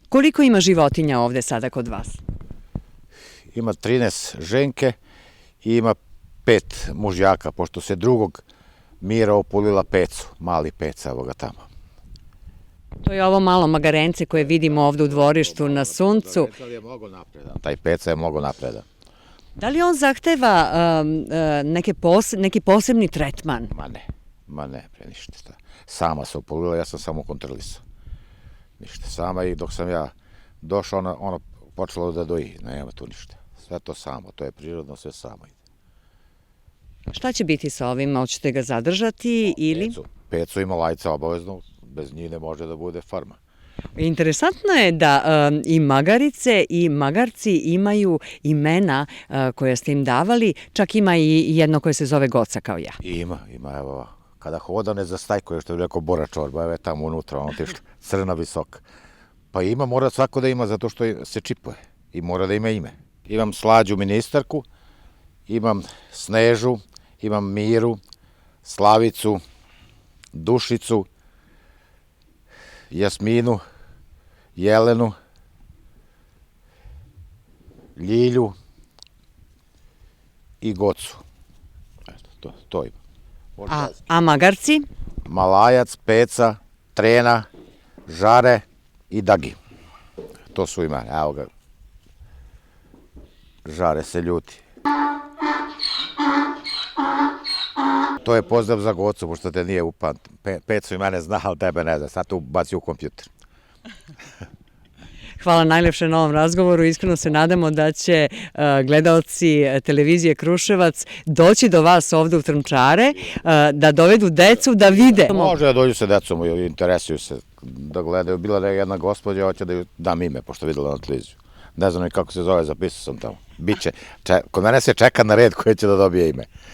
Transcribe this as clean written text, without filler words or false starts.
Koliko ima životinja ovde sada kod vas? Ima 13 ženke i ima 5 mužjaka, pošto se drugog Mira opulila pecu, mali peca, evo ga tamo. To je ovo malo magarence koje vidimo ovde u dvorištu na suncu. Taj peca je mnogo napredan. Da li on zahteva neki posebni tretman? Ma ne, pre ništa. Sama se opulila, ja sam samo kontrolisao. Ništa, sama i dok sam ja došao, ona počela da doji, nema tu ništa. Sve to samo, to je prirodno, sve samo ide. Šta će biti sa ovim? Hoćete ga zadržati ili? Pecu ima lajca obavezno, bez njih ne može da bude farma. Interesantno je da i magarice i magarci imaju imena koja ste im davali, čak ima i jedno koje se zove Goca kao ja. Ima, evo, kada hoda ne zastajkuje, što je rekao Bora Čorba, evo je tamo unutra, ono ti crna visoka. Pa ima, mora svako da ima zato što se čipuje i mora da ima ime. Imam Slađu ministarku, imam Snežu, imam Miru, Slavicu, Dušicu, Jasminu, Jelenu, Ljilju i Gocu. Eto, to ima. A magarci? Malajac, Peca, Trena, Žare i Dagi. To su imena. Evo ga. Žare se ljuti. To je pozdrav za Gocu, pošto te nije upamtio. Pecu i mene zna, ali tebe ne zna. Sad tu baci u kompjuter. Hvala najlepše na ovom razgovoru. Iskreno se nadamo da će gledaoci televizije Kruševac doći do vas ovde u Trnčare, da dovedu decu da vide. Može da dođu sa decom i interesuju se da gledaju. Bila je jedna gospođa, hoće da ju dam ime, pošto videla na televiziju. Ne znam ni kako se zove, zapisao sam tamo. Biće. Kod mene se čeka na red koji će da dobije ime.